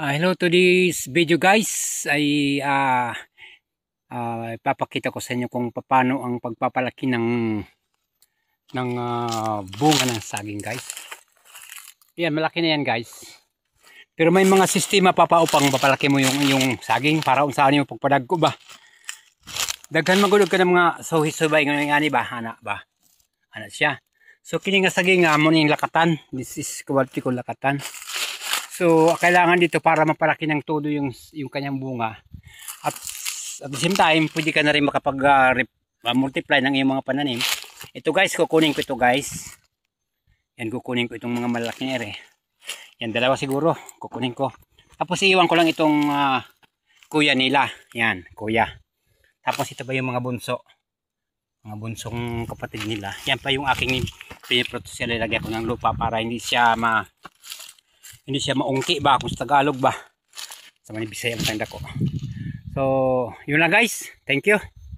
Hello to this video guys ay ipapakita ko sa inyo kung paano ang pagpapalaki ng bunga ng saging guys. Yan, malaki na yan guys. Pero may mga sistema upang papalaki mo yung saging para unsaan yung pagpadagko ba. Daghan magulog ka ng mga suhi-subay ng ani ba, ana siya. So kini nga saging mo ning lakatan. This is quality ko lakatan. So, kailangan dito para mapalaki ng todo yung kanyang bunga. At the same time, pwede ka na rin makapag-multiply ng iyong mga pananim. Ito guys, kukunin ko ito guys. Yan, kukunin ko itong mga malalaking ere. Yan, dalawa siguro. Kukunin ko. Tapos iiwan ko lang itong kuya nila. Yan, kuya. Tapos ito ba yung mga bunso? Mga bunsong kapatid nila. Yan pa yung aking piniprotos sila. Ilagay ko ng lupa para hindi siya maungki ba kung sa Tagalog ba sa Bisaya ang tanda ko. So yun lang guys, thank you.